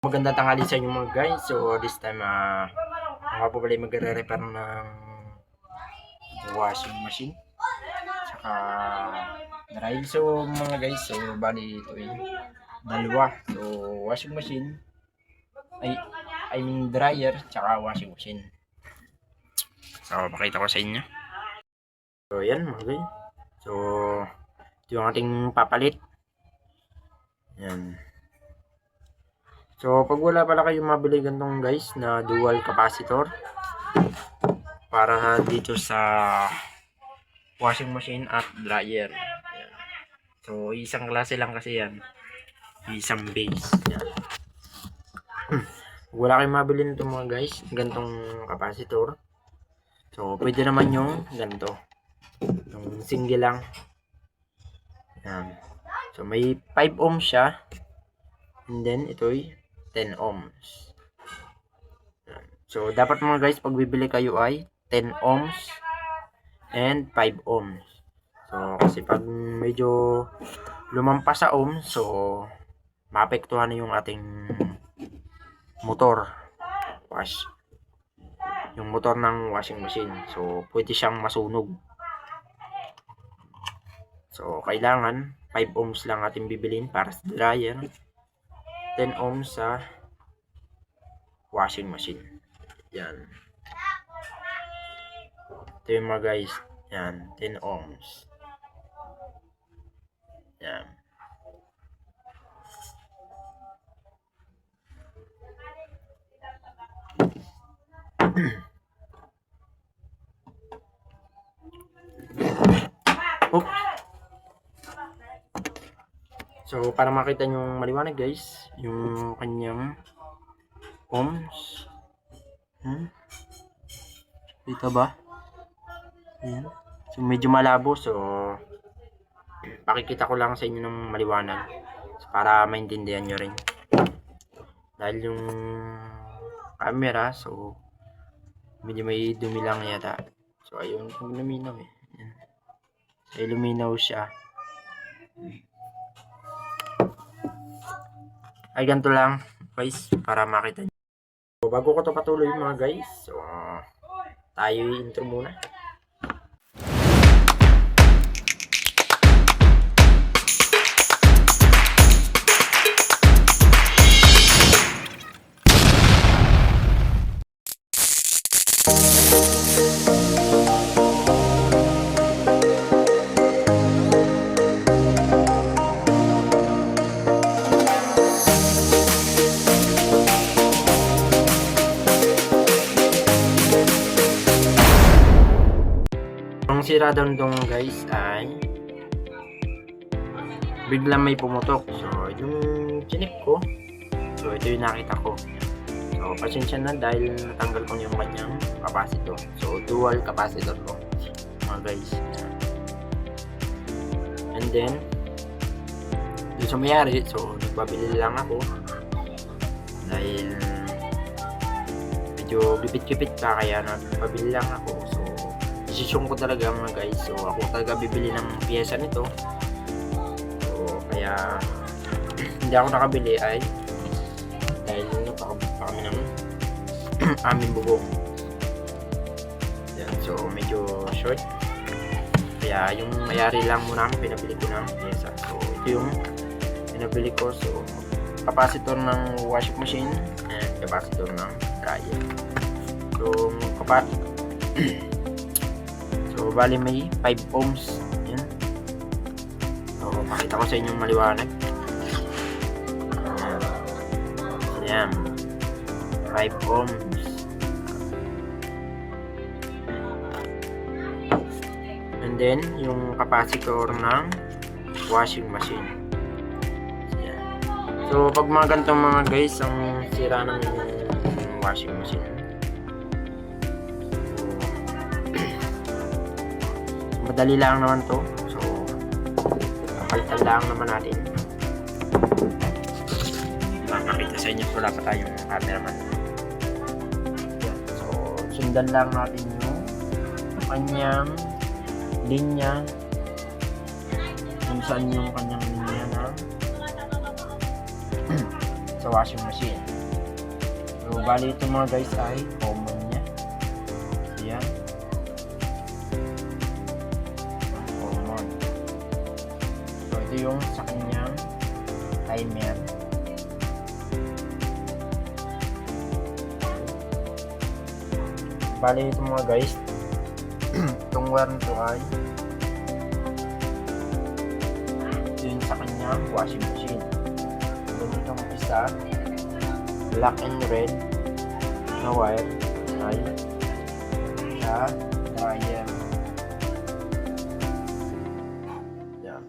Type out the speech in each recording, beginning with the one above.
Magandang tanghali sa inyo mga guys. So this time ako po pala magre-repair ng washing machine saka dryer. So mga guys, so bali ito ay dalawa. So washing machine I mean dryer saka washing machine. So pakita ko sa inyo. So yan mga guys. So ito yung ating papalit. Yan. So, pag wala pala kayong mabili gantong guys na dual capacitor para dito sa washing machine at dryer. Ayan. So, isang klase lang kasi yan. Isang base. Ayan. Pag wala kayong mabili nito mga guys, gantong capacitor. So, pwede naman yung ganito. Yung single lang. Ayan. So, may 5 ohms siya. And then, ito'y 10 ohms. So, dapat mga guys, pag bibili kayo ay 10 ohms and 5 ohms. So, kasi pag medyo lumampas sa ohms, so, maapektuhan na yung ating motor. Yung motor ng washing machine. So, pwede siyang masunog. So, kailangan 5 ohms lang ating bibilin para sa dryer. 10 ohms sa washing machine. Yan. Ito yung mga guys. Yan. 10 ohms. Yan. Oops. So, para makita nyo maliwanag guys, yung kanyang ohms. Dito ba? Ayan. So, medyo malabo. So, pakikita ko lang sa inyo ng maliwanag. So, para maintindihan nyo rin. Dahil yung camera, so, medyo may dumi lang yata. So, ayun, luminaw eh. Ayan. Ay, luminaw siya. Ay ganito lang guys para makita nyo. So, bago ko to patuloy mga guys, so tayo intro muna. Ang sira doon guys ay biglang may pumutok. So yung chinik ko, so ito yung nakita ko. So pasensya na dahil natanggal ko yung kanyang capacitor. So dual capacitor ko mga guys. And then doon sa mayari, so nagbabili lang ako dahil medyo gipit-gipit pa, kaya nagbabili lang ako. So desisyon ko talaga mga guys. So ako talaga bibili ng piyesa nito. So kaya hindi ako nakabili ay dahil napakabit pa kami ng aming bubong. Yan, so medyo short. Kaya yung mayari lang muna ang pinabili ko ng piyesa. So ito yung pinabili ko. So capacitor ng washing machine and capacitor ng dryer. So so, bali may 5 ohms. Yan. So, makita ko sa inyong maliwanag. Ayan. 5 ohms. And then, yung capacitor ng washing machine. Ayan. So, pag mga ganitong mga guys, ang sira ng washing machine. Madali lang naman to. So, kapalitan lang naman natin. Makakita sa inyo, wala pa tayong cameraman. So, sundan lang natin yung kanyang linya. Kung saan yung kanyang linya na. So, washing machine. So, bali ito mga guys ay common niya. So, yan. Common. So, ito yung sa kanyang timer. Bali ito mga guys, itong wire nito ay yun sa kanyang washing machine. Then itong isa, black and red na wire ay sa dryer. Yan.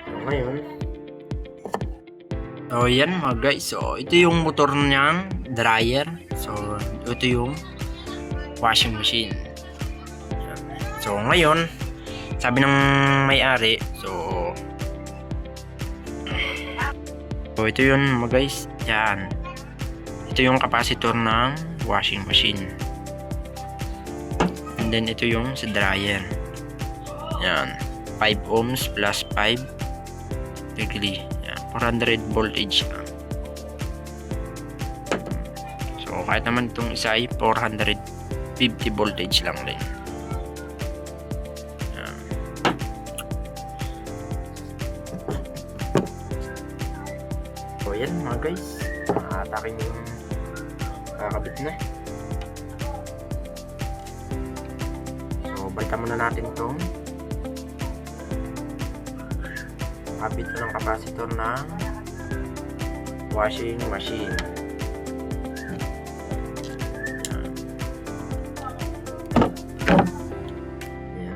So, ngayon, so yan mga guys, so ito yung motor niyang dryer. So ito yung washing machine. So ngayon, sabi ng may-ari, so ito yun mga guys, yan. Ito yung capacitor ng washing machine. And then ito yung sa dryer. Yan, 5 ohms plus 5 degree. 400 voltage lang. So kahit naman itong isa ay 450 voltage lang din. Yan. So yan mga guys, atakin yung kakabit na. So balikan muna natin itong kapit ng capacitor ng washing machine. Ayan.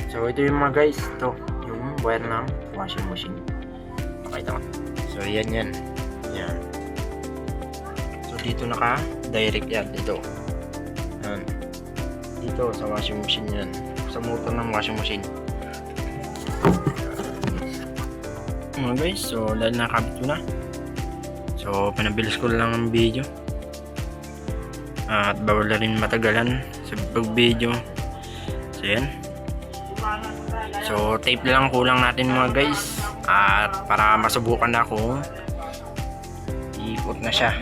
So ito yung mga guys, ito yung wire ng washing machine. Okay, ito. So yan. Yan. Dito naka-direct yan, dito. Yan. Dito sa washing machine yan. Sa motor ng washing machine. Mga guys, so dahil nakabit ko na. So pinabilis ko lang ang video. At bawal na rin matagalan sa pag-video. So yan. So tape lang kulang natin mga guys. At para masubukan na kung ikot na siya.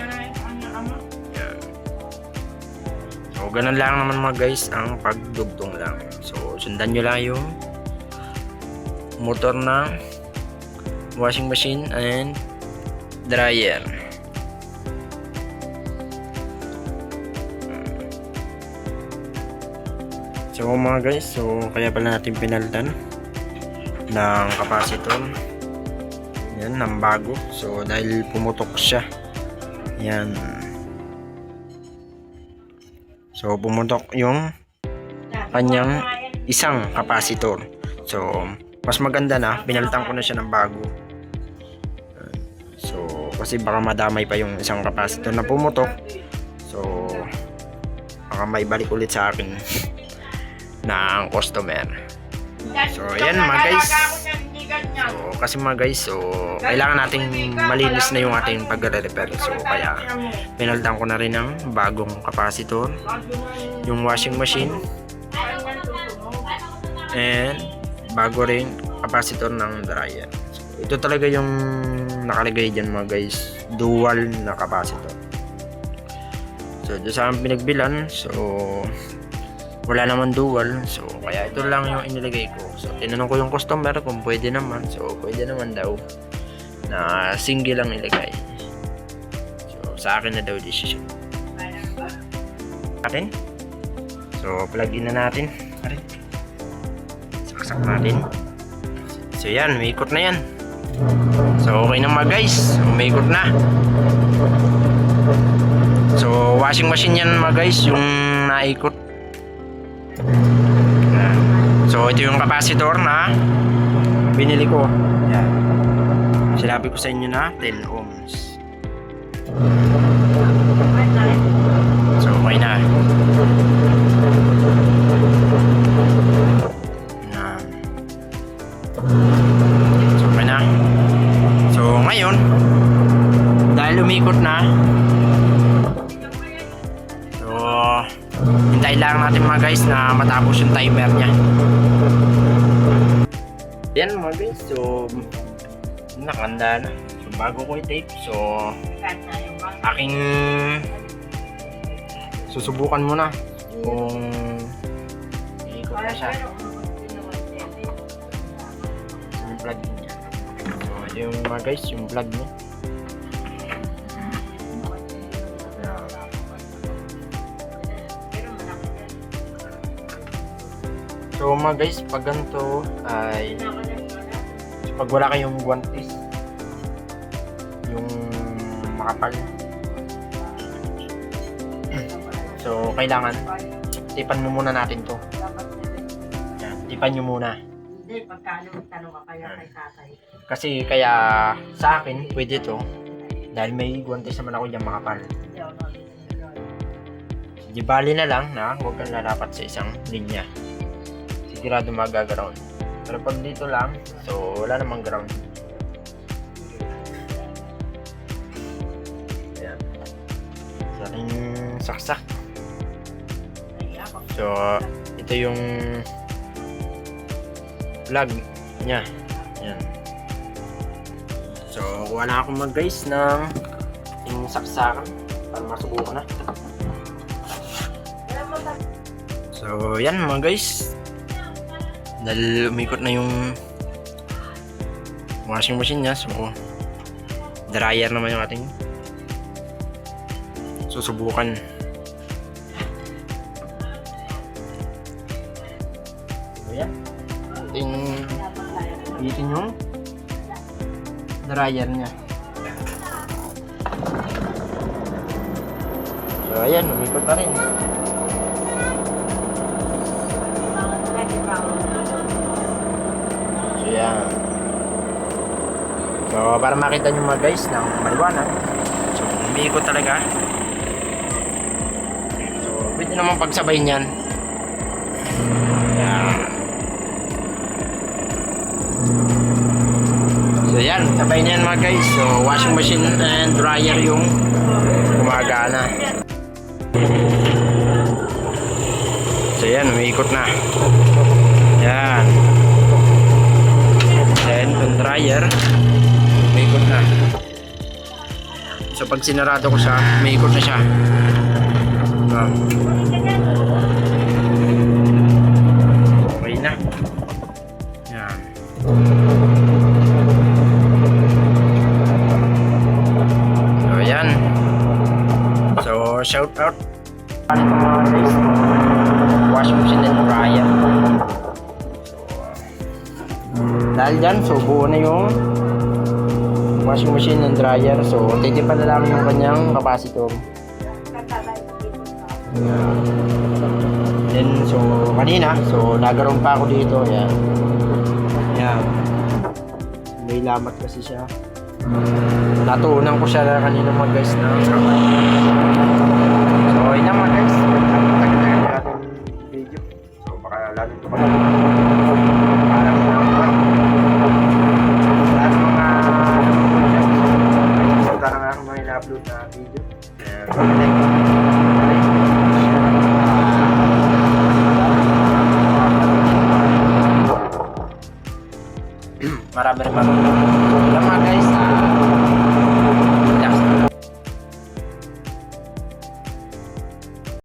So ganun lang naman mga guys ang pagdugtong lang. So sundan nyo lang yung motor ng washing machine and dryer. So mga guys, so kaya pala natin pinalitan ng capacitor. Yan, ng bago. So dahil pumutok siya. Yan. So pumutok yung kanyang isang capacitor. So mas maganda na, pinalitan ko na siya ng bago. So kasi baka madamay pa yung isang capacitor na pumutok. So baka may balik ulit sa akin na ang customer. So yan mga guys. So kasi mga guys, so kailangan nating malinis na yung ating pagre-repair. So kaya pinalitan ko na rin ng bagong capacitor, yung washing machine, and bago rin capacitor ng dryer. So, ito talaga yung nakalagay dyan mga guys, dual na capacitor. So doon sa pinagbilan, so wala naman dual, so kaya ito lang yung inilagay ko. So tinanong ko yung customer kung pwede naman, so pwede naman daw na single lang ilagay. So sa akin na daw decision natin. So plug in na natin. Saksak natin. So yan, may ikot na yan. So okay na mga guys, umiikot na. So washing machine yan mga guys, yung naikot. So ito yung capacitor na binili ko. Yan. Sinabi ko sa inyo na 10 ohms. So okay na. Yan. So okay na. So ngayon, dahil umikot na, kailangan natin mga guys na matapos yung timer niya. Yan mga guys, so nakanda na. So bago ko i-tape, so aking susubukan muna kung iikot na siya. Yung plug niya. So yung mga guys, yung plug niya. So mga guys, pag ganito ay pag wala kayong guantes, yung makapal, so kailangan tipan mo muna natin to. Yan, tipan nyo muna. Hindi, pagkano magtanong ka kaya kay tatay. Kasi kaya sa akin pwede to dahil may guantes naman ako dyan makapal. Di bali na lang na huwag kang lalapat sa isang linya, sigurado mag-ground. Pero pag dito lang, so wala namang ground. Ayan. Sa ating saksak. So, ito yung plug niya. Ayan. So, kuha na ako guys ng yung saksakan para masubukan na. So, yan mga guys. Dahil umikot na yung washing machine niya, so dryer naman yung ating susubukan. So yan, ating bitin yung dryer niya. So ayan, umikot na rin. Ayan. So, para makita nyo mga guys ng maliwanag, so, umiikot talaga. So, pwede naman pagsabay niyan. Ayan. So, yan. Sabay niyan mga guys. So, washing machine and dryer yung gumagana. So, yan. Umiikot na. Yan. Then, yung dryer, umiikot na. So, pag sinarado ko siya, umiikot na siya. Okay na. Yan. So, yan. So, shout out. Wash machine and dryer. Dahil dyan, so buo na yung washing machine and dryer. So, titipan na lang yung kanyang capacitor. Then, so kanina, so nagaroon pa ako dito. Yan. Yan. May lamat kasi siya. Natuunan ko siya kanina mga guys na. So, yun na mga guys. Tagal na yung ating video. So, baka lalo ito ka parang upload na video. Marami rin